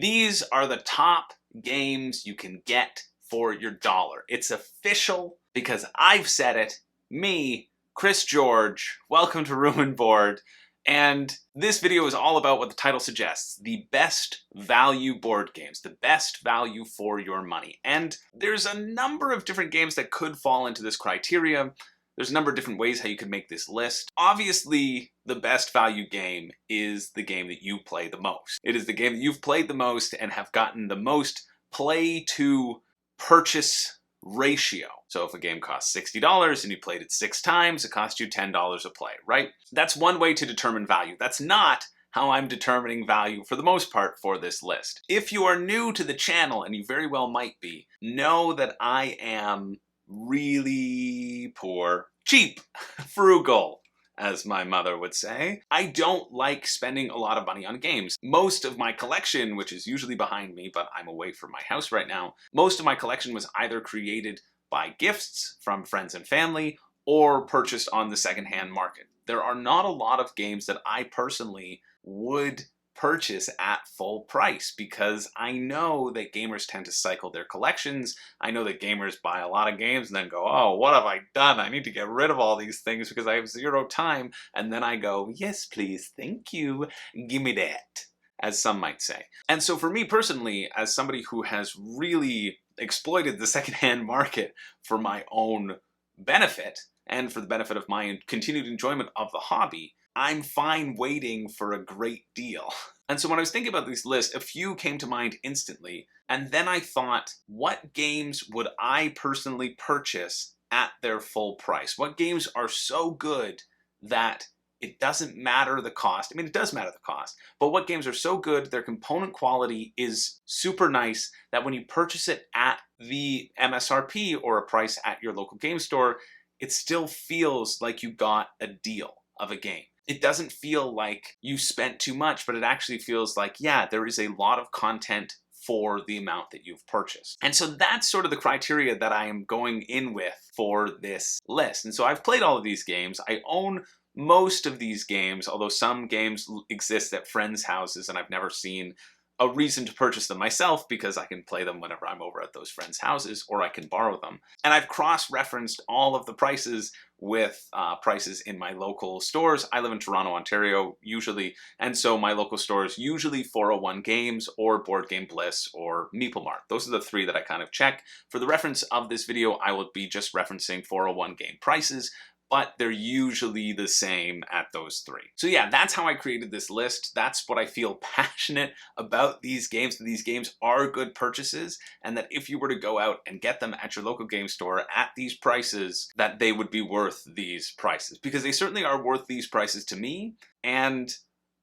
These are the top games you can get for your dollar. It's official because I've said it. Me, Chris George, welcome to Room and Board. And this video is all about what the title suggests, the best value board games, the best value for your money. And there's a number of different games that could fall into this criteria. There's a number of different ways how you could make this list. Obviously, the best value game is the game that you play the most. It is the game that you've played the most and have gotten the most play to purchase ratio. So if a game costs $60 and you played it 6 times, it costs you $10 a play, right? That's one way to determine value. That's not how I'm determining value for the most part for this list. If you are new to the channel, and you very well might be, know that I am really poor, cheap, frugal, as my mother would say. I don't like spending a lot of money on games. Most of my collection, which is usually behind me, but I'm away from my house right now, most of my collection was either created by gifts from friends and family or purchased on the secondhand market. There are not a lot of games that I personally would purchase at full price because I know that gamers tend to cycle their collections. I know that gamers buy a lot of games and then go, oh, what have I done? I need to get rid of all these things because I have 0 time. And then I go, yes, please, thank you, give me that, as some might say. And so for me personally, as somebody who has really exploited the secondhand market for my own benefit and for the benefit of my continued enjoyment of the hobby, I'm fine waiting for a great deal. And so when I was thinking about this list, a few came to mind instantly. And then I thought, what games would I personally purchase at their full price? What games are so good that it doesn't matter the cost? I mean, it does matter the cost, but what games are so good, their component quality is super nice that when you purchase it at the MSRP or a price at your local game store, it still feels like you got a deal of a game. It doesn't feel like you spent too much, but it actually feels like, yeah, there is a lot of content for the amount that you've purchased. And so that's sort of the criteria that I am going in with for this list. And so I've played all of these games. I own most of these games, although some games exist at friends' houses and I've never seen a reason to purchase them myself because I can play them whenever I'm over at those friends' houses or I can borrow them. And I've cross-referenced all of the prices with prices in my local stores. I live in Toronto, Ontario, usually, and so my local stores, usually 401 Games or Board Game Bliss or MeepleMart. Those are the 3 that I kind of check. For the reference of this video, I will be just referencing 401 game prices, but they're usually the same at those 3. So yeah, that's how I created this list. That's what I feel passionate about these games. These games are good purchases, and that if you were to go out and get them at your local game store at these prices, that they would be worth these prices. Because they certainly are worth these prices to me, and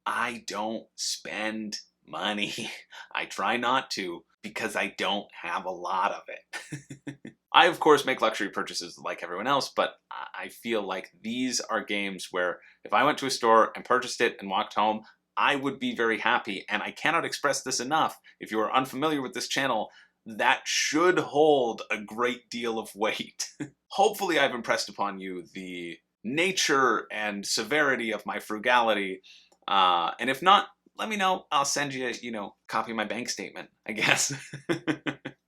I don't spend money. I try not to, because I don't have a lot of it. I, of course, make luxury purchases like everyone else, but I feel like these are games where if I went to a store and purchased it and walked home, I would be very happy. And I cannot express this enough. If you are unfamiliar with this channel, that should hold a great deal of weight. Hopefully I've impressed upon you the nature and severity of my frugality. And if not, let me know. I'll send you, copy of my bank statement, I guess.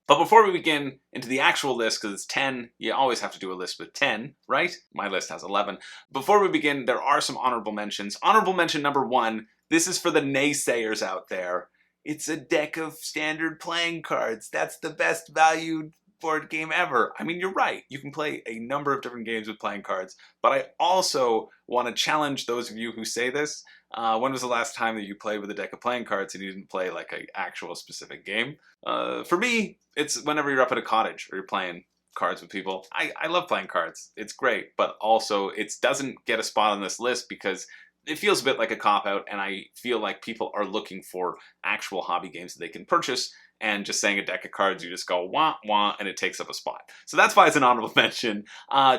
But before we begin into the actual list, because it's 10, you always have to do a list with 10, right? My list has 11. Before we begin, there are some honorable mentions. Honorable mention number 1, this is for the naysayers out there. It's a deck of standard playing cards. That's the best valued board game ever. I mean, you're right. You can play a number of different games with playing cards, but I also want to challenge those of you who say this. When was the last time that you played with a deck of playing cards and you didn't play like an actual specific game? For me, it's whenever you're up at a cottage or you're playing cards with people. I love playing cards. It's great, but also it doesn't get a spot on this list because it feels a bit like a cop-out, and I feel like people are looking for actual hobby games that they can purchase, and just saying a deck of cards, you just go wah, wah, and it takes up a spot. So that's why it's an honorable mention.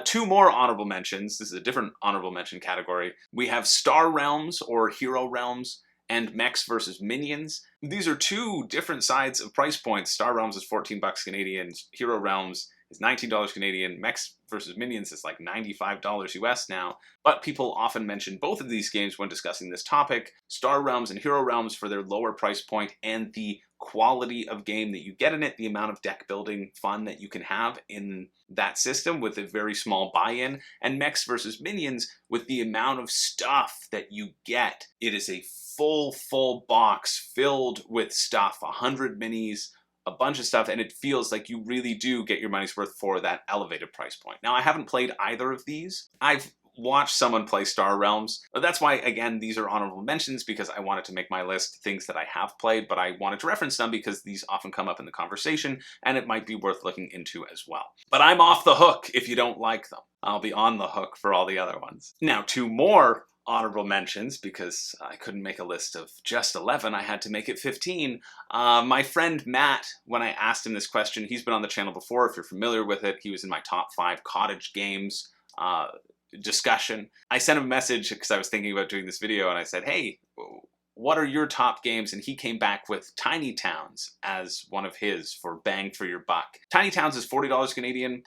2 more honorable mentions. This is a different honorable mention category. We have Star Realms or Hero Realms and Mechs versus Minions. These are 2 different sides of price points. Star Realms is 14 bucks Canadian. Hero Realms is $19 Canadian. Mechs versus Minions is like $95 US now. But people often mention both of these games when discussing this topic. Star Realms and Hero Realms for their lower price point and the quality of game that you get in it, the amount of deck building fun that you can have in that system with a very small buy-in, and Mechs versus Minions with the amount of stuff that you get. It is a full box filled with stuff, 100 minis, a bunch of stuff, and it feels like you really do get your money's worth for that elevated price point. Now, I haven't played either of these. I've watched someone play Star Realms. That's why, again, these are honorable mentions, because I wanted to make my list things that I have played, but I wanted to reference them because these often come up in the conversation, and it might be worth looking into as well. But I'm off the hook if you don't like them. I'll be on the hook for all the other ones. Now, 2 more honorable mentions, because I couldn't make a list of just 11, I had to make it 15. My friend Matt, when I asked him this question, he's been on the channel before, if you're familiar with it. He was in my top 5 cottage games discussion. I sent him a message because I was thinking about doing this video, and I said, hey, what are your top games? And he came back with Tiny Towns as one of his for bang for your buck. Tiny Towns is $40 Canadian.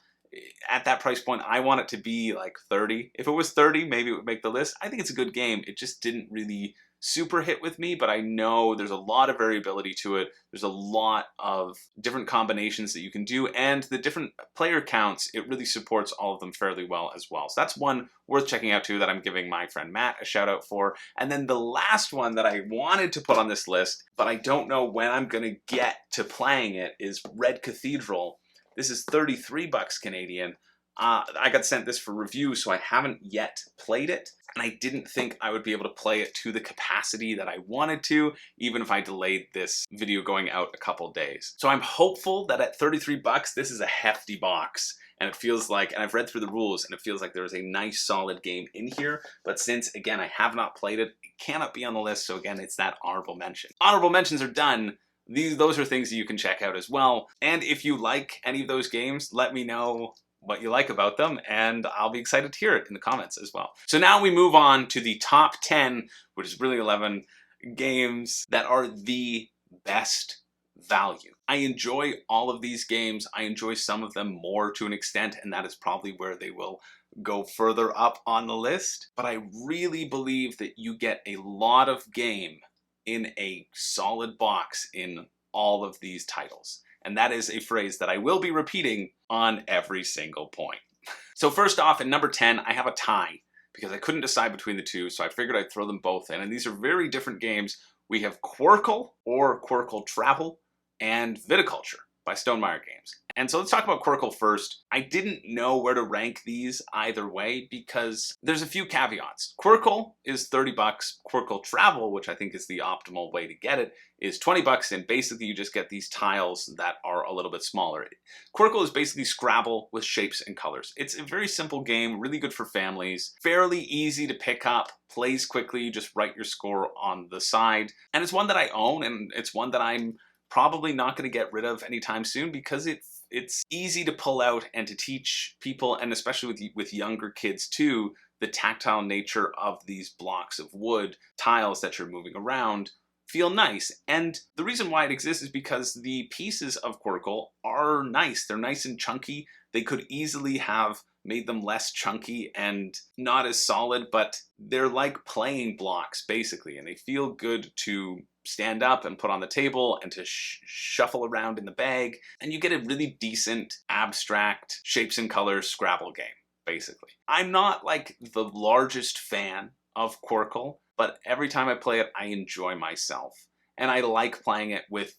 At that price point, I want it to be like 30. If it was 30, maybe it would make the list. I think it's a good game. It just didn't really super hit with me, but I know there's a lot of variability to it. There's a lot of different combinations that you can do, and the different player counts, it really supports all of them fairly well as well. So that's one worth checking out too, that I'm giving my friend Matt a shout out for. And then the last one that I wanted to put on this list, but I don't know when I'm gonna get to playing it, is Red Cathedral. This is 33 bucks Canadian. I got sent this for review, so I haven't yet played it, and I didn't think I would be able to play it to the capacity that I wanted to, even if I delayed this video going out a couple days. So I'm hopeful that at 33 bucks, this is a hefty box, and it feels like, and I've read through the rules, and it feels like there is a nice solid game in here, but since, again, I have not played it, it cannot be on the list, so again, it's that honorable mention. Honorable mentions are done. Those are things that you can check out as well. And if you like any of those games, let me know what you like about them, and I'll be excited to hear it in the comments as well. So now we move on to the top 10, which is really 11 games that are the best value. I enjoy all of these games. I enjoy some of them more to an extent, and that is probably where they will go further up on the list. But I really believe that you get a lot of game in a solid box in all of these titles. And that is a phrase that I will be repeating on every single point. So first off, in number 10, I have a tie, because I couldn't decide between the two, so I figured I'd throw them both in. And these are very different games. We have Quirkle, or Quirkle Travel, and Viticulture by Stonemaier Games. And so let's talk about Quirkle first. I didn't know where to rank these either way, because there's a few caveats. Quirkle is 30 bucks. Quirkle Travel, which I think is the optimal way to get it, is 20 bucks, and basically you just get these tiles that are a little bit smaller. Quirkle is basically Scrabble with shapes and colors. It's a very simple game, really good for families, fairly easy to pick up, plays quickly, you just write your score on the side. And it's one that I own, and it's one that I'm probably not going to get rid of anytime soon, because it's easy to pull out and to teach people, and especially with younger kids too, the tactile nature of these blocks of wood tiles that you're moving around feel nice. And the reason why it exists is because the pieces of Quirkle are nice. They're nice and chunky. They could easily have made them less chunky and not as solid, but they're like playing blocks basically, and they feel good to stand up and put on the table and to shuffle around in the bag, and you get a really decent abstract shapes and colors Scrabble game, basically. I'm not like the largest fan of Quirkle, but every time I play it, I enjoy myself. And I like playing it with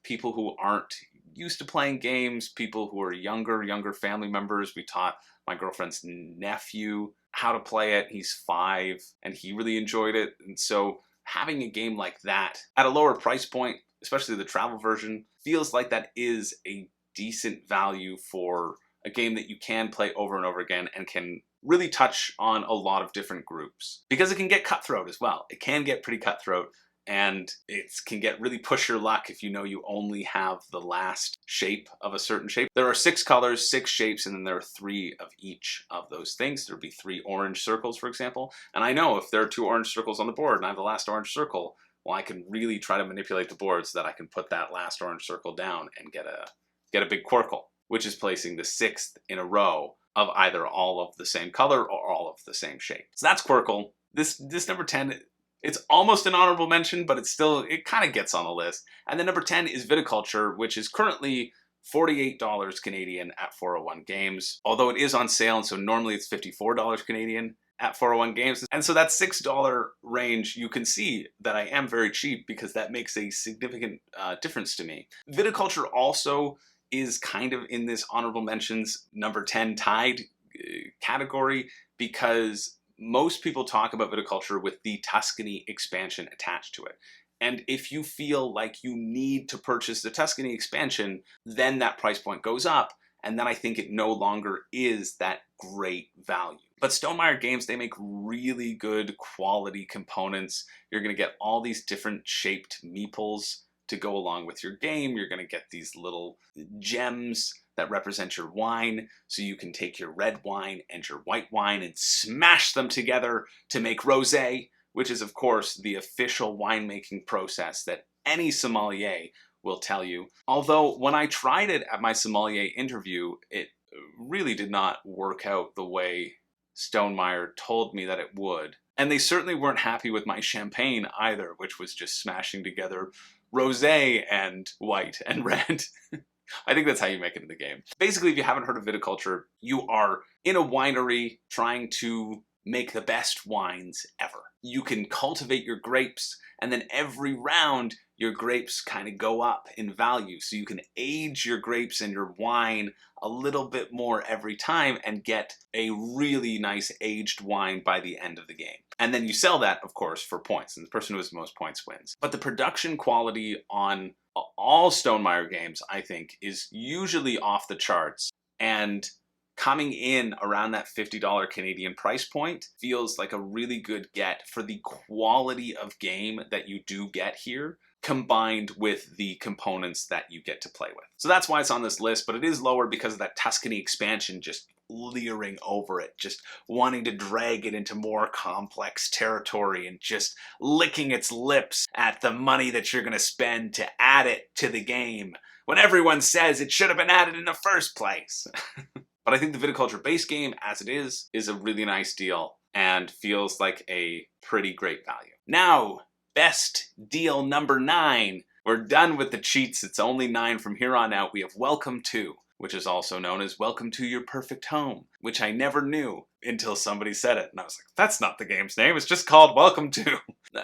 people who aren't used to playing games, people who are younger family members. We taught my girlfriend's nephew how to play it. He's 5, and he really enjoyed it. And so having a game like that at a lower price point, especially the travel version, feels like that is a decent value for a game that you can play over and over again and can really touch on a lot of different groups. Because it can get cutthroat as well. It can get pretty cutthroat, and it can get really push your luck if you know you only have the last shape of a certain shape. There are 6 colors, 6 shapes, and then there are 3 of each of those things. There'd be 3 orange circles, for example. And I know if there are 2 orange circles on the board and I have the last orange circle, well, I can really try to manipulate the board so that I can put that last orange circle down and get a big Quirkle, which is placing the 6th in a row of either all of the same color or all of the same shape. So that's Quirkle. This number 10, It's almost an honorable mention, but it kind of gets on the list. And then number 10 is Viticulture, which is currently $48 Canadian at 401 Games, although it is on sale, and so normally it's $54 Canadian at 401 Games. And so that $6 range, you can see that I am very cheap because that makes a significant difference to me. Viticulture also is kind of in this honorable mentions number 10 tied category because most people talk about viticulture with the Tuscany expansion attached to it. And if you feel like you need to purchase the Tuscany expansion, then that price point goes up. And then I think it no longer is that great value. But Stonemaier Games, they make really good quality components. You're going to get all these different shaped meeples to go along with your game. You're going to get these little gems that represent your wine. So you can take your red wine and your white wine and smash them together to make rosé, which is, of course, the official winemaking process that any sommelier will tell you. Although, when I tried it at my sommelier interview, it really did not work out the way Stonemaier told me that it would. And they certainly weren't happy with my champagne either, which was just smashing together rosé and white and red. I think that's how you make it in the game. Basically, if you haven't heard of viticulture, you are in a winery trying to make the best wines ever. You can cultivate your grapes, and then every round, your grapes kind of go up in value. So you can age your grapes and your wine a little bit more every time and get a really nice aged wine by the end of the game. And then you sell that, of course, for points, and the person who has the most points wins. But the production quality on all Stonemaier games, I think, is usually off the charts. And coming in around that $50 Canadian price point feels like a really good get for the quality of game that you do get here, combined with the components that you get to play with. So that's why it's on this list, but it is lower because of that Tuscany expansion just leering over it, just wanting to drag it into more complex territory and just licking its lips at the money that you're going to spend to add it to the game when everyone says it should have been added in the first place. But I think the viticulture base game, as it is a really nice deal and feels like a pretty great value. Now, best deal number 9. We're done with the cheats. It's only 9 from here on out. We have Welcome To, which is also known as Welcome to Your Perfect Home, which I never knew until somebody said it. And I was like, that's not the game's name. It's just called Welcome To.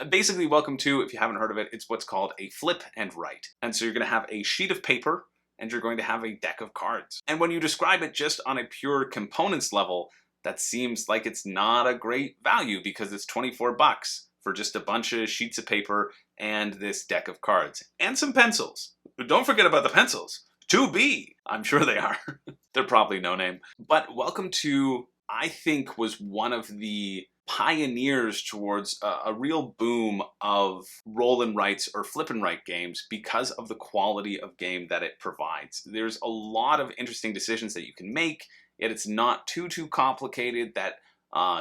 Basically, Welcome To, if you haven't heard of it, it's what's called a flip and write. And so you're going to have a sheet of paper and you're going to have a deck of cards. And when you describe it just on a pure components level, that seems like it's not a great value because it's 24 bucks for just a bunch of sheets of paper and this deck of cards. And some pencils. Don't forget about the pencils. 2B, I'm sure they are. They're probably no name. But Welcome To, I think, was one of the pioneers towards a real boom of roll and writes or flip and write games because of the quality of game that it provides. There's a lot of interesting decisions that you can make, yet it's not too complicated that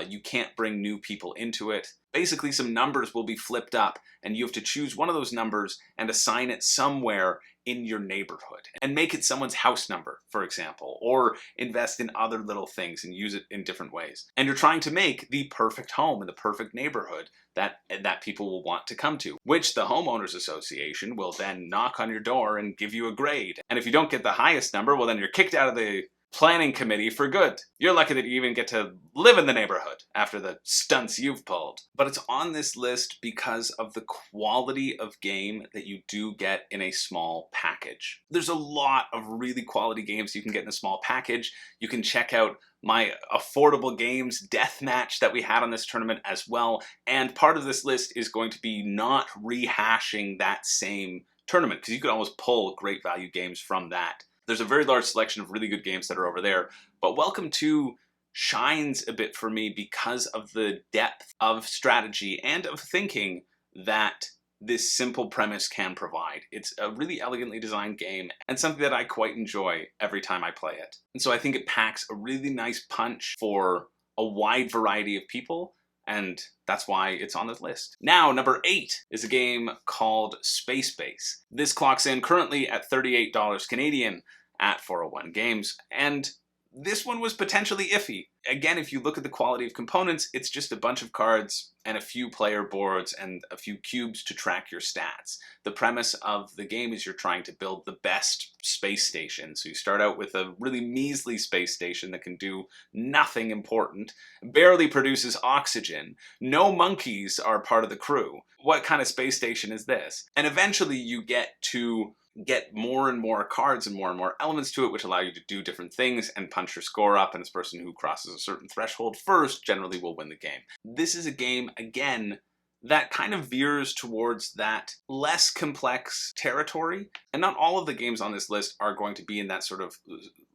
you can't bring new people into it. Basically, some numbers will be flipped up and you have to choose one of those numbers and assign it somewhere in your neighborhood and make it someone's house number, for example, or invest in other little things and use it in different ways. And you're trying to make the perfect home in the perfect neighborhood that people will want to come to, which the homeowners association will then knock on your door and give you a grade. And if you don't get the highest number, well, then you're kicked out of the planning committee for good. You're lucky that you even get to live in the neighborhood after the stunts you've pulled. But it's on this list because of the quality of game that you do get in a small package. There's a lot of really quality games you can get in a small package. You can check out my affordable games deathmatch that we had on this tournament as well. And part of this list is going to be not rehashing that same tournament because you could almost pull great value games from that. There's a very large selection of really good games that are over there, but Welcome To shines a bit for me because of the depth of strategy and of thinking that this simple premise can provide. It's a really elegantly designed game and something that I quite enjoy every time I play it. And so I think it packs a really nice punch for a wide variety of people, and that's why it's on this list. Now, number 8 is a game called Space Base. This clocks in currently at $38 Canadian at 401 Games, and This one was potentially iffy. Again, if you look at the quality of components, it's just a bunch of cards and a few player boards and a few cubes to track your stats. The premise of the game is you're trying to build the best space station. So you start out with a really measly space station that can do nothing important, barely produces oxygen, no monkeys are part of the crew. What kind of space station is this? And eventually you get to get more and more cards and more elements to it, which allow you to do different things and punch your score up, and this person who crosses a certain threshold first generally will win the game. This is a game, again, that kind of veers towards that less complex territory, and not all of the games on this list are going to be in that sort of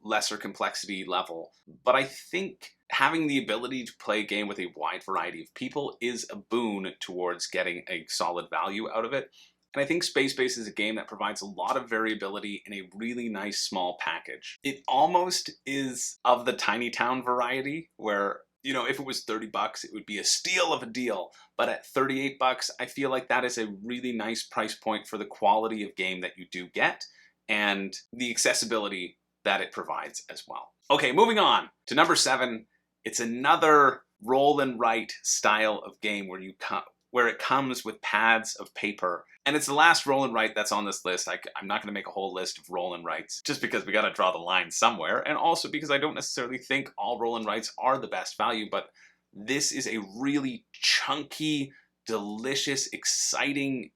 lesser complexity level, but I think having the ability to play a game with a wide variety of people is a boon towards getting a solid value out of it. And I think Space Base is a game that provides a lot of variability in a really nice small package. It almost is of the tiny town variety where, you know, if it was $30, it would be a steal of a deal. But at $38, I feel like that is a really nice price point for the quality of game that you do get and the accessibility that it provides as well. Okay, moving on to number 7. It's another roll and write style of game where it comes with pads of paper. And it's the last roll and write that's on this list. I'm not going to make a whole list of roll and writes just because we got to draw the line somewhere. And also because I don't necessarily think all roll and writes are the best value, but this is a really chunky, delicious, exciting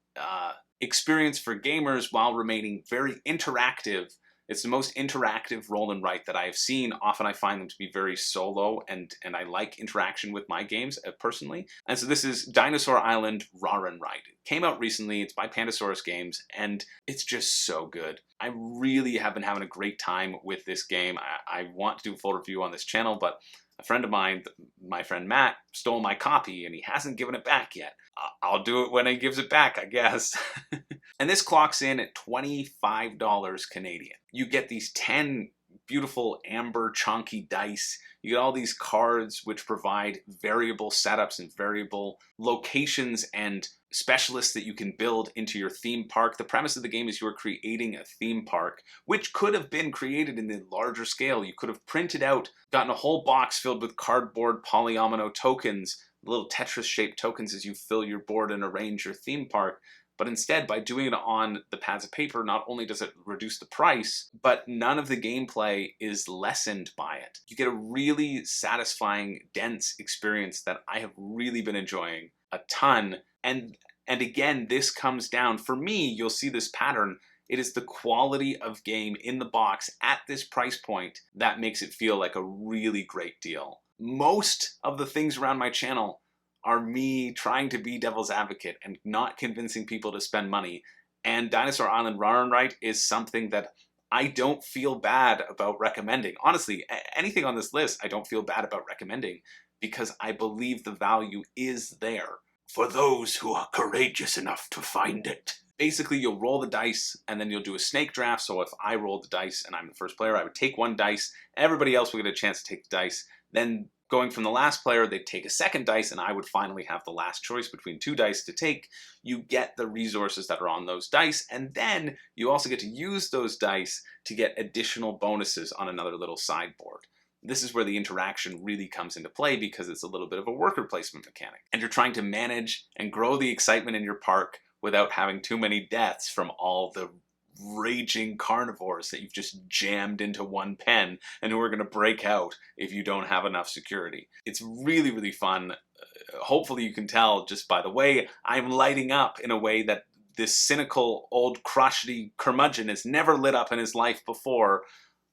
experience for gamers while remaining very interactive. It's the most interactive roll and write that I have seen. Often I find them to be very solo, and I like interaction with my games personally. And so this is Dinosaur Island Roll and Write. It came out recently, it's by Pandasaurus Games, and it's just so good. I really have been having a great time with this game. I want to do a full review on this channel, but a friend of mine, my friend Matt, stole my copy and he hasn't given it back yet. I'll do it when he gives it back, I guess. And this clocks in at $25 Canadian. You get these 10 beautiful amber chonky dice. You get all these cards which provide variable setups and variable locations and specialists that you can build into your theme park. The premise of the game is you're creating a theme park, which could have been created in the larger scale. You could have printed out, gotten a whole box filled with cardboard polyomino tokens, little Tetris-shaped tokens as you fill your board and arrange your theme park. But instead, by doing it on the pads of paper, not only does it reduce the price, but none of the gameplay is lessened by it. You get a really satisfying, dense experience that I have really been enjoying a ton. And again, this comes down, for me, you'll see this pattern. It is the quality of game in the box at this price point that makes it feel like a really great deal. Most of the things around my channel are me trying to be devil's advocate and not convincing people to spend money. And Dinosaur Island Roll and Write is something that I don't feel bad about recommending. Honestly, anything on this list I don't feel bad about recommending because I believe the value is there for those who are courageous enough to find it. Basically, you'll roll the dice and then you'll do a snake draft. So if I roll the dice and I'm the first player, I would take one dice. Everybody else will get a chance to take the dice. Then going from the last player, they'd take a second dice and I would finally have the last choice between 2 dice to take. You get the resources that are on those dice, and then you also get to use those dice to get additional bonuses on another little sideboard. This is where the interaction really comes into play because it's a little bit of a worker placement mechanic. And you're trying to manage and grow the excitement in your park without having too many deaths from all the raging carnivores that you've just jammed into one pen and who are going to break out if you don't have enough security. It's really, really fun. Hopefully you can tell just by the way I'm lighting up in a way that this cynical old crotchety curmudgeon has never lit up in his life before.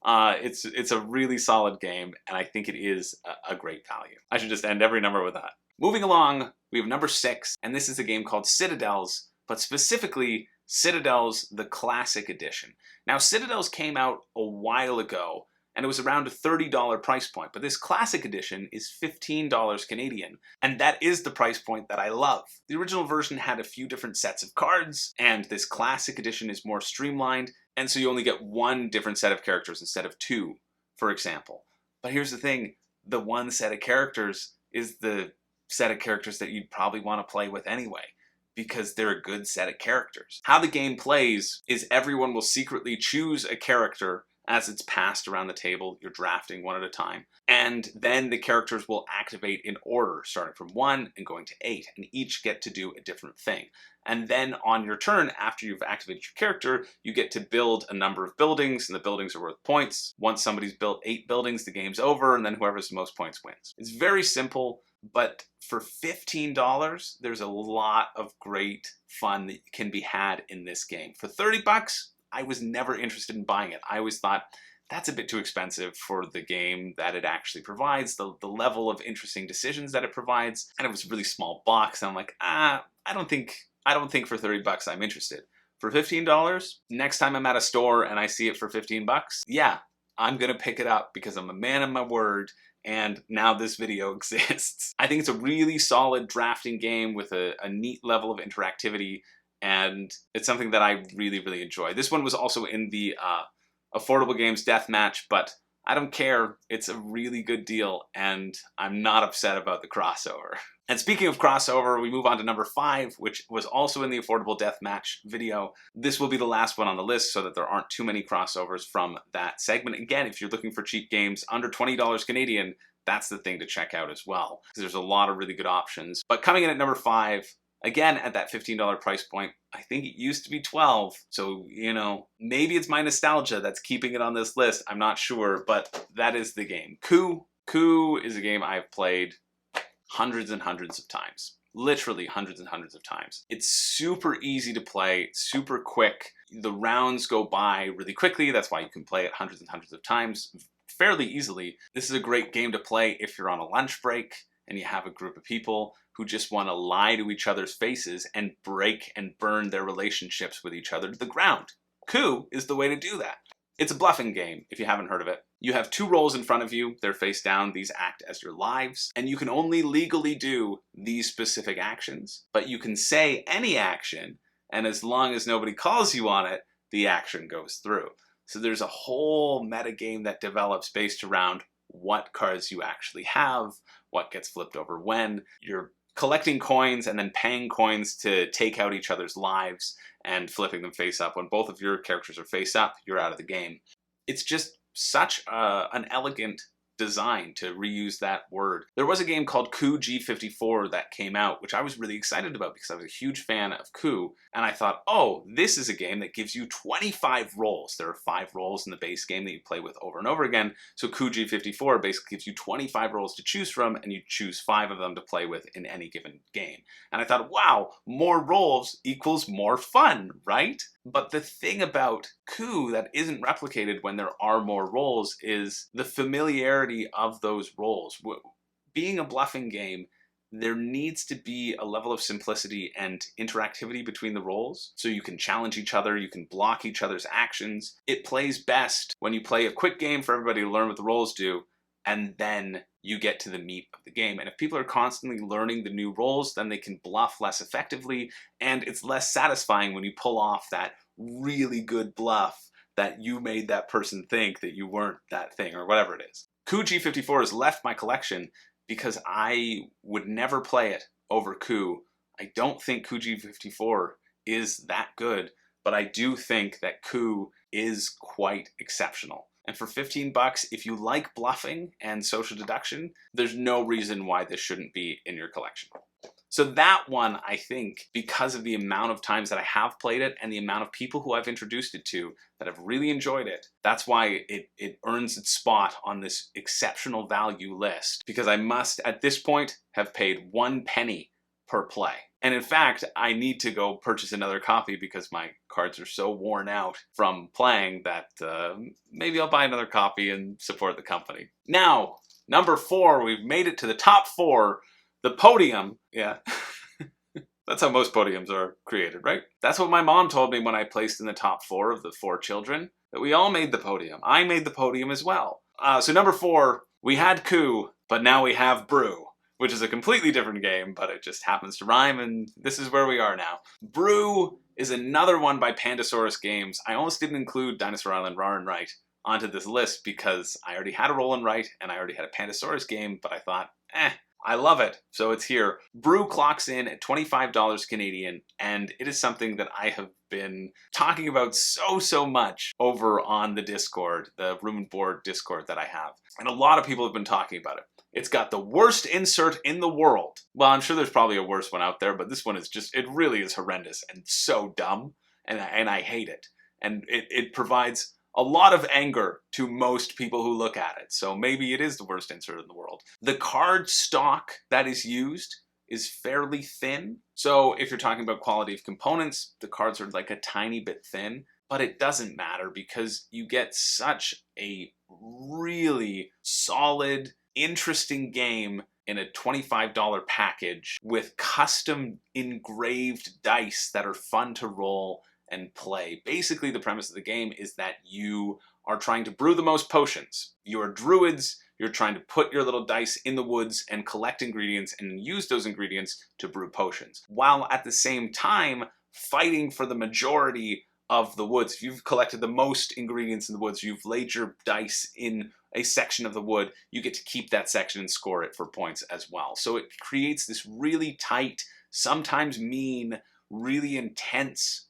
It's a really solid game, and I think it is a great value. I should just end every number with that. Moving along, we have number 6, and this is a game called Citadels, but specifically Citadels, the Classic Edition. Now, Citadels came out a while ago, and it was around a $30 price point, but this Classic Edition is $15 Canadian, and that is the price point that I love. The original version had a few different sets of cards, and this Classic Edition is more streamlined, and so you only get 1 different set of characters instead of 2, for example. But here's the thing, the 1 set of characters is the set of characters that you'd probably want to play with anyway, because they're a good set of characters. How the game plays is everyone will secretly choose a character As it's passed around the table, you're drafting one at a time. And then the characters will activate in order, starting from 1 and going to 8, and each get to do a different thing. And then on your turn, after you've activated your character, you get to build a number of buildings, and the buildings are worth points. Once somebody's built 8 buildings, the game's over, and then whoever has the most points wins. It's very simple, but for $15, there's a lot of great fun that can be had in this game. For $30, I was never interested in buying it. I always thought, that's a bit too expensive for the game that it actually provides, the level of interesting decisions that it provides, and it was a really small box, and I'm like, I don't think for $30 I'm interested. For $15, next time I'm at a store and I see it for $15, yeah, I'm gonna pick it up because I'm a man of my word, and now this video exists. I think it's a really solid drafting game with a neat level of interactivity, and it's something that I really, really enjoy. This one was also in the Affordable Games Deathmatch, but I don't care. It's a really good deal, and I'm not upset about the crossover. And speaking of crossover, we move on to number 5, which was also in the Affordable Deathmatch video. This will be the last one on the list so that there aren't too many crossovers from that segment. Again, if you're looking for cheap games under $20 Canadian, that's the thing to check out as well, because there's a lot of really good options. But coming in at number 5, again, at that $15 price point, I think it used to be $12. So, you know, maybe it's my nostalgia that's keeping it on this list. I'm not sure, but that is the game. Coup. Coup is a game I've played hundreds and hundreds of times. Literally hundreds and hundreds of times. It's super easy to play, super quick. The rounds go by really quickly. That's why you can play it hundreds and hundreds of times fairly easily. This is a great game to play if you're on a lunch break and you have a group of people who just want to lie to each other's faces and break and burn their relationships with each other to the ground. Coup is the way to do that. It's a bluffing game, if you haven't heard of it. You have 2 rolls in front of you, they're face down, these act as your lives, and you can only legally do these specific actions, but you can say any action, and as long as nobody calls you on it, the action goes through. So there's a whole meta game that develops based around what cards you actually have, what gets flipped over when. You're collecting coins and then paying coins to take out each other's lives and flipping them face up. When both of your characters are face up, you're out of the game. It's just such an elegant design, to reuse that word. There was a game called Coup G54 that came out, which I was really excited about because I was a huge fan of Coup, and I thought, oh, this is a game that gives you 25 rolls. There are 5 rolls in the base game that you play with over and over again, so Coup G54 basically gives you 25 rolls to choose from, and you choose 5 of them to play with in any given game. And I thought, wow, more rolls equals more fun, right? But the thing about Coup that isn't replicated when there are more rolls is the familiarity of those rolls. Being a bluffing game, there needs to be a level of simplicity and interactivity between the rolls, so you can challenge each other, you can block each other's actions. It plays best when you play a quick game for everybody to learn what the rolls do, and then you get to the meat of the game. And if people are constantly learning the new roles, then they can bluff less effectively, and it's less satisfying when you pull off that really good bluff that you made that person think that you weren't that thing, or whatever it is. Coup G54 has left my collection because I would never play it over Coup. I don't think Coup G54 is that good, but I do think that Coup is quite exceptional. And for $15, if you like bluffing and social deduction, there's no reason why this shouldn't be in your collection. So that one, I think, because of the amount of times that I have played it and the amount of people who I've introduced it to that have really enjoyed it, that's why it earns its spot on this exceptional value list, because I must, at this point, have paid 1 penny per play. And in fact, I need to go purchase another copy because my cards are so worn out from playing that maybe I'll buy another copy and support the company. Now, number 4, we've made it to the top 4. The podium, yeah. That's how most podiums are created, right? That's what my mom told me when I placed in the top 4 of the 4 children, that we all made the podium. I made the podium as well. So number 4, we had Coup, but now we have Brew, which is a completely different game, but it just happens to rhyme, and this is where we are now. Brew is another one by Pandasaurus Games. I almost didn't include Dinosaur Island Roll and Write onto this list because I already had a Roll and Write, and I already had a Pandasaurus game, but I thought, I love it, so it's here. Brew clocks in at $25 Canadian, and it is something that I have been talking about so much over on the Discord, the Room and Board Discord that I have. And a lot of people have been talking about it. It's got the worst insert in the world. Well, I'm sure there's probably a worse one out there, but this one is just, it really is horrendous and so dumb, and I hate it. And it provides a lot of anger to most people who look at it. So maybe it is the worst insert in the world. The card stock that is used is fairly thin. So if you're talking about quality of components, the cards are like a tiny bit thin, but it doesn't matter because you get such a really solid, interesting game in a $25 package with custom engraved dice that are fun to roll and play. Basically, the premise of the game is that you are trying to brew the most potions. You are druids, you're trying to put your little dice in the woods and collect ingredients and use those ingredients to brew potions, while at the same time fighting for the majority of the woods. If you've collected the most ingredients in the woods, you've laid your dice in a section of the wood, you get to keep that section and score it for points as well. So it creates this really tight, sometimes mean, really intense,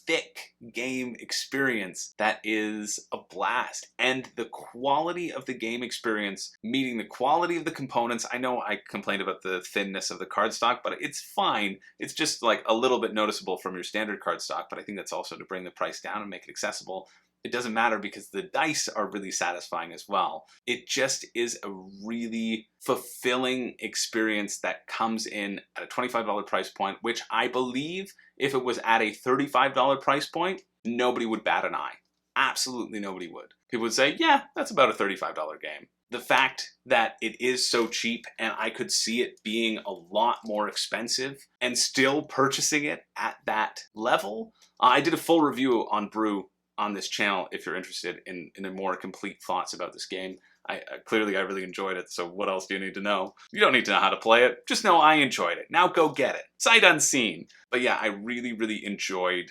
thick game experience that is a blast. And the quality of the game experience meeting the quality of the components, I know I complained about the thinness of the cardstock, but it's fine. It's just like a little bit noticeable from your standard cardstock, but I think that's also to bring the price down and make it accessible. It doesn't matter because the dice are really satisfying as well. It just is a really fulfilling experience that comes in at a $25 price point, which I believe if it was at a $35 price point, nobody would bat an eye. Absolutely nobody would. People would say, yeah, that's about a $35 game. The fact that it is so cheap and I could see it being a lot more expensive and still purchasing it at that level. I did a full review on Brew on this channel if you're interested in a more complete thoughts about this game. Clearly I really enjoyed it, so what else do you need to know? You don't need to know how to play it, just know I enjoyed it. Now go get it. Sight unseen. But yeah, I really enjoyed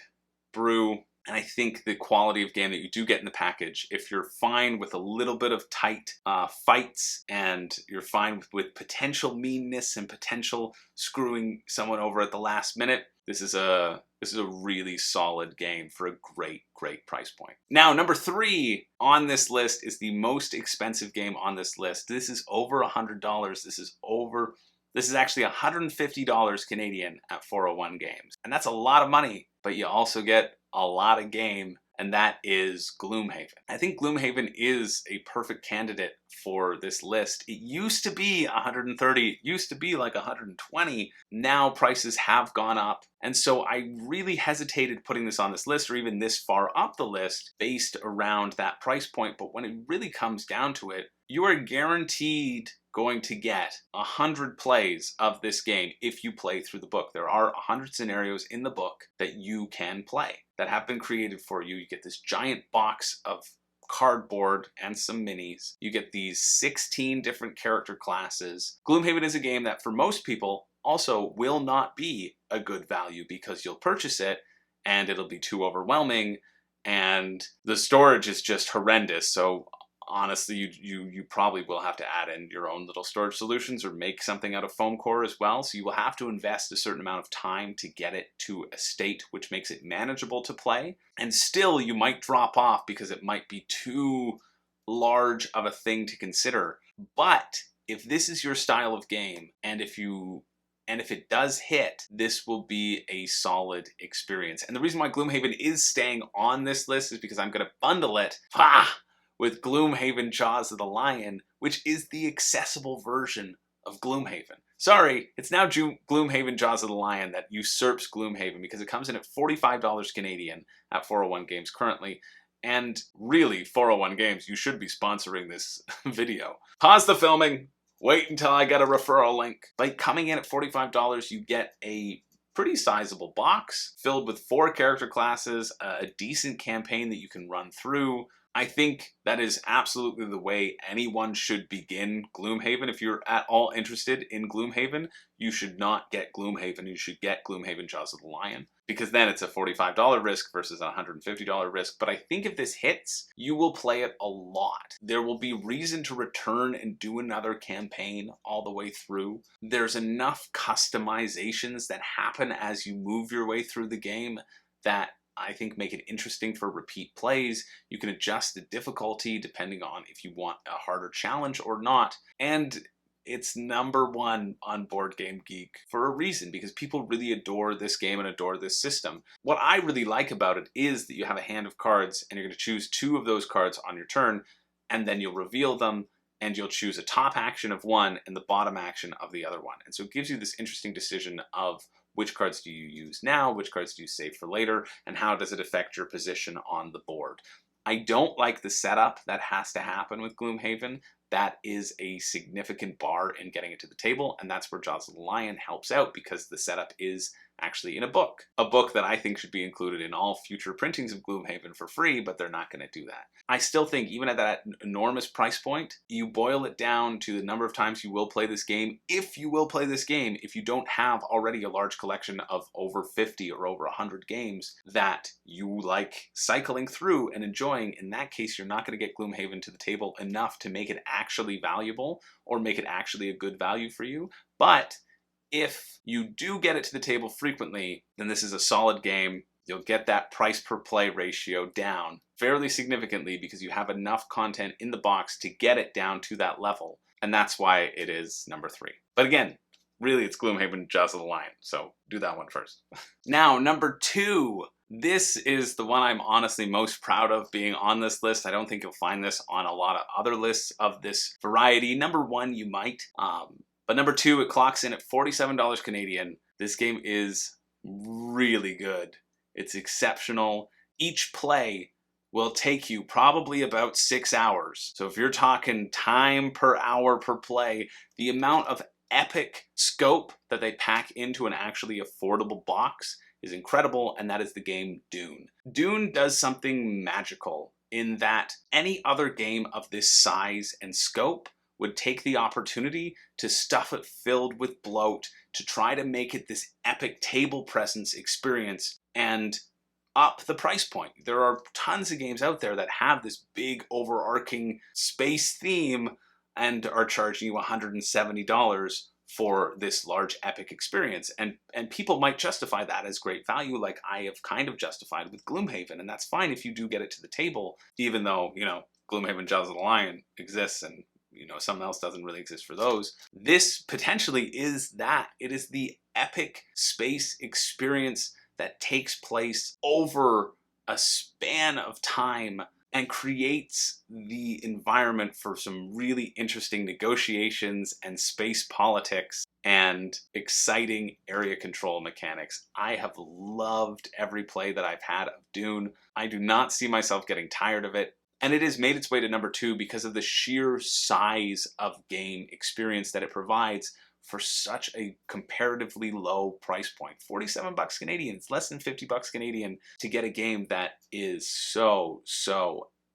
Brew, and I think the quality of game that you do get in the package, if you're fine with a little bit of tight fights, and you're fine with potential meanness and potential screwing someone over at the last minute, this is a really solid game for a great price point. Now, number 3 on this list is the most expensive game on this list. This is over $100. This is actually $150 Canadian at 401 Games. And that's a lot of money, but you also get a lot of game, and that is Gloomhaven. I think Gloomhaven is a perfect candidate for this list. It used to be 130, it used to be like 120. Now prices have gone up. And so I really hesitated putting this on this list or even this far up the list based around that price point. But when it really comes down to it, you are guaranteed going to get 100 plays of this game if you play through the book. There are 100 scenarios in the book that you can play that have been created for you. You get this giant box of cardboard and some minis. You get these 16 different character classes. Gloomhaven is a game that for most people also will not be a good value because you'll purchase it and it'll be too overwhelming and the storage is just horrendous. So honestly, you probably will have to add in your own little storage solutions or make something out of foam core as well. So you will have to invest a certain amount of time to get it to a state which makes it manageable to play. And still, you might drop off because it might be too large of a thing to consider. But if this is your style of game, and if it does hit, this will be a solid experience. And the reason why Gloomhaven is staying on this list is because I'm going to bundle it with Gloomhaven Jaws of the Lion, which is the accessible version of Gloomhaven. Sorry, it's now Gloomhaven Jaws of the Lion that usurps Gloomhaven because it comes in at $45 Canadian at 401 Games currently. And really, 401 Games, you should be sponsoring this video. Pause the filming. Wait until I get a referral link. By coming in at $45, you get a pretty sizable box filled with 4 character classes, a decent campaign that you can run through. I think that is absolutely the way anyone should begin Gloomhaven. If you're at all interested in Gloomhaven, you should not get Gloomhaven. You should get Gloomhaven Jaws of the Lion, because then it's a $45 risk versus a $150 risk. But I think if this hits, you will play it a lot. There will be reason to return and do another campaign all the way through. There's enough customizations that happen as you move your way through the game that I think make it interesting for repeat plays. You can adjust the difficulty depending on if you want a harder challenge or not. And it's #1 on Board Game Geek for a reason, because people really adore this game and adore this system. What I really like about it is that you have a hand of cards and you're going to choose 2 of those cards on your turn, and then you'll reveal them and you'll choose a top action of one and the bottom action of the other one. And so it gives you this interesting decision of which cards do you use now, which cards do you save for later, and how does it affect your position on the board. I don't like the setup that has to happen with Gloomhaven. That is a significant bar in getting it to the table, and that's where Jaws of the Lion helps out, because the setup is actually in a book that I think should be included in all future printings of Gloomhaven for free, but they're not going to do that. I still think even at that enormous price point, you boil it down to the number of times you will play this game, if you will play this game, if you don't have already a large collection of over 50 or over 100 games that you like cycling through and enjoying. In that case, you're not going to get Gloomhaven to the table enough to make it actually valuable or make it actually a good value for you. But if you do get it to the table frequently, then this is a solid game. You'll get that price per play ratio down fairly significantly because you have enough content in the box to get it down to that level. And that's why it is #3. But again, really it's Gloomhaven, Jaws of the Lion. So do that one first. Now, #2. This is the one I'm honestly most proud of being on this list. I don't think you'll find this on a lot of other lists of this variety. #1, you might. But #2, it clocks in at $47 Canadian. This game is really good. It's exceptional. Each play will take you probably about 6 hours. So if you're talking time per hour per play, the amount of epic scope that they pack into an actually affordable box is incredible, and that is the game Dune. Dune does something magical in that any other game of this size and scope would take the opportunity to stuff it filled with bloat, to try to make it this epic table presence experience and up the price point. There are tons of games out there that have this big overarching space theme and are charging you $170 for this large epic experience. And people might justify that as great value, like I have kind of justified with Gloomhaven, and that's fine if you do get it to the table, even though, Gloomhaven Jaws of the Lion exists and something else doesn't really exist for those. This potentially is that. It is the epic space experience that takes place over a span of time and creates the environment for some really interesting negotiations and space politics and exciting area control mechanics. I have loved every play that I've had of Dune. I do not see myself getting tired of it. And it has made its way to #2 because of the sheer size of game experience that it provides for such a comparatively low price point. $47 Canadian, it's less than $50 Canadian to get a game that is so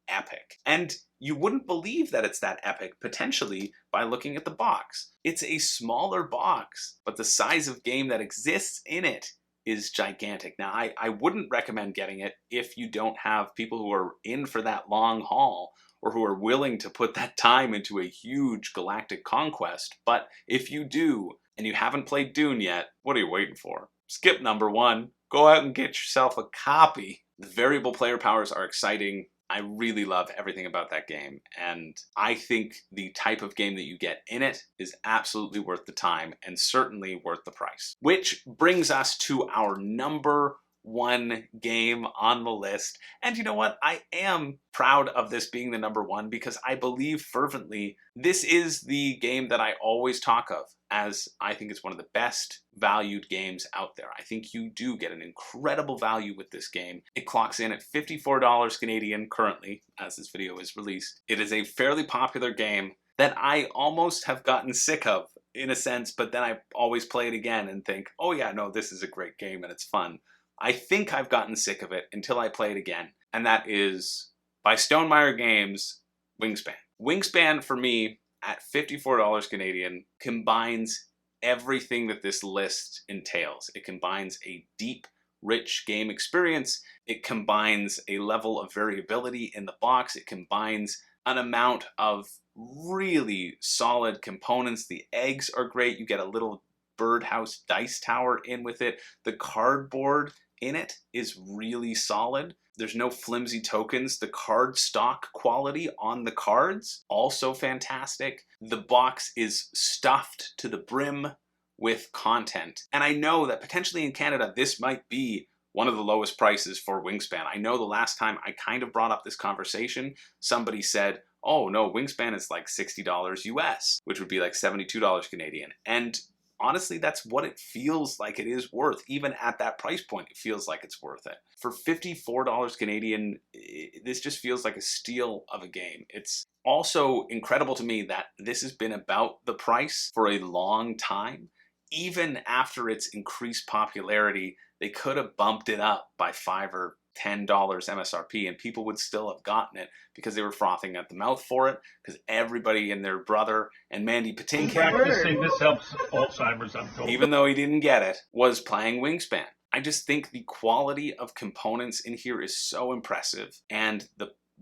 epic. And you wouldn't believe that it's that epic potentially by looking at the box. It's a smaller box, but the size of game that exists in it is gigantic. Now, I wouldn't recommend getting it if you don't have people who are in for that long haul or who are willing to put that time into a huge galactic conquest. But if you do, and you haven't played Dune yet, what are you waiting for? Skip #1. Go out and get yourself a copy. The variable player powers are exciting. I really love everything about that game, and I think the type of game that you get in it is absolutely worth the time and certainly worth the price. Which brings us to our #1 game on the list. And you know what? I am proud of this being the #1 because I believe fervently this is the game that I always talk of as I think it's one of the best valued games out there. I think you do get an incredible value with this game. It clocks in at $54 Canadian currently as this video is released. It is a fairly popular game that I almost have gotten sick of in a sense, but then I always play it again and think, oh yeah, no, this is a great game and it's fun. I think I've gotten sick of it until I play it again, and that is by Stonemaier Games, Wingspan. Wingspan for me at $54 Canadian combines everything that this list entails. It combines a deep, rich game experience. It combines a level of variability in the box. It combines an amount of really solid components. The eggs are great. You get a little birdhouse dice tower in with it. The cardboard in it is really solid. There's no flimsy tokens. The card stock quality on the cards, also fantastic. The box is stuffed to the brim with content. And I know that potentially in Canada, this might be one of the lowest prices for Wingspan. I know the last time I kind of brought up this conversation, somebody said, oh no, Wingspan is like $60 US, which would be like $72 Canadian. And honestly, that's what it feels like it is worth. Even at that price point, it feels like it's worth it. For $54 Canadian, this just feels like a steal of a game. It's also incredible to me that this has been about the price for a long time. Even after its increased popularity, they could have bumped it up by $5 or $10 MSRP and people would still have gotten it because they were frothing at the mouth for it, because everybody and their brother and Mandy Patinkin, practicing this helps Alzheimer's, I'm told, even though he didn't get it, was playing Wingspan. I just think the quality of components in here is so impressive, and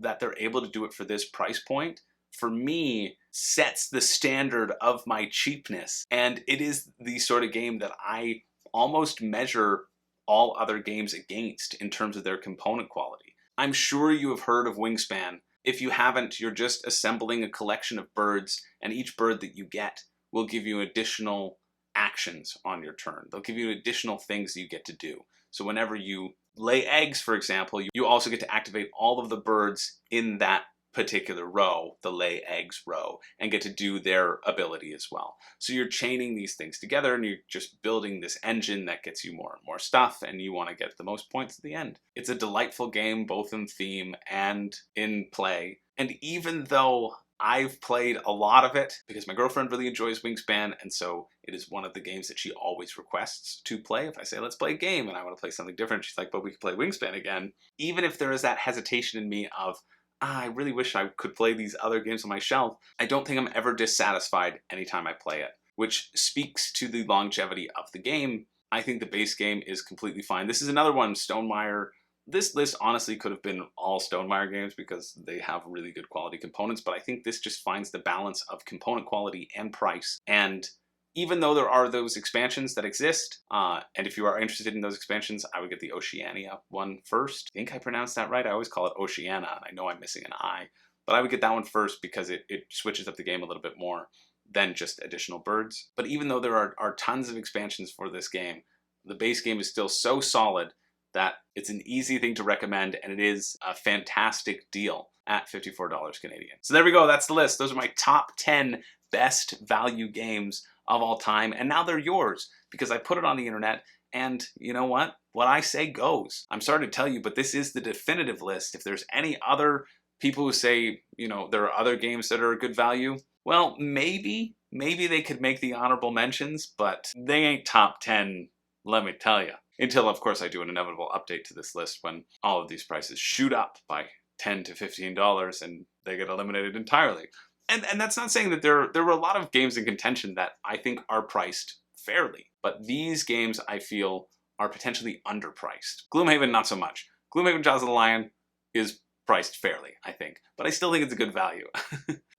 that they're able to do it for this price point, for me, sets the standard of my cheapness. And it is the sort of game that I almost measure all other games against in terms of their component quality. I'm sure you have heard of Wingspan. If you haven't, you're just assembling a collection of birds, and each bird that you get will give you additional actions on your turn. They'll give you additional things that you get to do. So whenever you lay eggs, for example, you also get to activate all of the birds in that particular row, the lay eggs row, and get to do their ability as well. So you're chaining these things together and you're just building this engine that gets you more and more stuff, and you want to get the most points at the end. It's a delightful game, both in theme and in play. And even though I've played a lot of it because my girlfriend really enjoys Wingspan, and so it is one of the games that she always requests to play. If I say, let's play a game, and I want to play something different, she's like, but we can play Wingspan again. Even if there is that hesitation in me of, I really wish I could play these other games on my shelf, I don't think I'm ever dissatisfied anytime I play it, which speaks to the longevity of the game. I think the base game is completely fine. This is another one, Stonemaier. This list honestly could have been all Stonemaier games because they have really good quality components, but I think this just finds the balance of component quality and price. And even though there are those expansions that exist, and if you are interested in those expansions, I would get the Oceania one first. I think I pronounced that right. I always call it Oceania, and I know I'm missing an I. But I would get that one first because it switches up the game a little bit more than just additional birds. But even though there are tons of expansions for this game, the base game is still so solid that it's an easy thing to recommend, and it is a fantastic deal at $54 Canadian. So there we go. That's the list. Those are my top 10 best value games of all time, and now they're yours because I put it on the internet, and you know what? What I say goes. I'm sorry to tell you, but this is the definitive list. If there's any other people who say, you know, there are other games that are a good value, well, maybe they could make the honorable mentions, but they ain't top 10, let me tell you. Until, of course, I do an inevitable update to this list when all of these prices shoot up by $10 to $15 and they get eliminated entirely. And that's not saying that there were a lot of games in contention that I think are priced fairly. But these games, I feel, are potentially underpriced. Gloomhaven, not so much. Gloomhaven Jaws of the Lion is priced fairly, I think. But I still think it's a good value.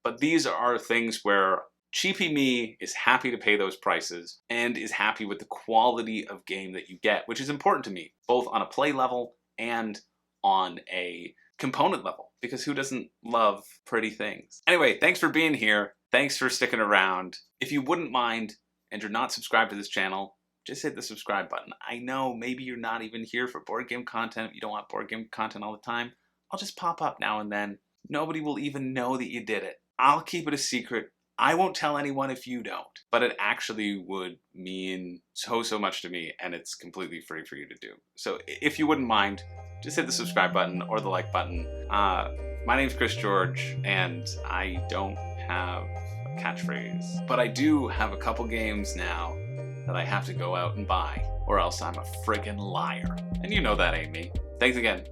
But these are things where cheapy me is happy to pay those prices and is happy with the quality of game that you get, which is important to me, both on a play level and on a component level, because who doesn't love pretty things? Anyway, thanks for being here. Thanks for sticking around. If you wouldn't mind, and you're not subscribed to this channel, just hit the subscribe button. I know maybe you're not even here for board game content. You don't want board game content all the time. I'll just pop up now and then. Nobody will even know that you did it. I'll keep it a secret. I won't tell anyone if you don't, but it actually would mean so much to me, and it's completely free for you to do. So if you wouldn't mind, just hit the subscribe button or the like button. My name's Chris George, and I don't have a catchphrase, but I do have a couple games now that I have to go out and buy, or else I'm a friggin' liar. And you know that ain't me. Thanks again.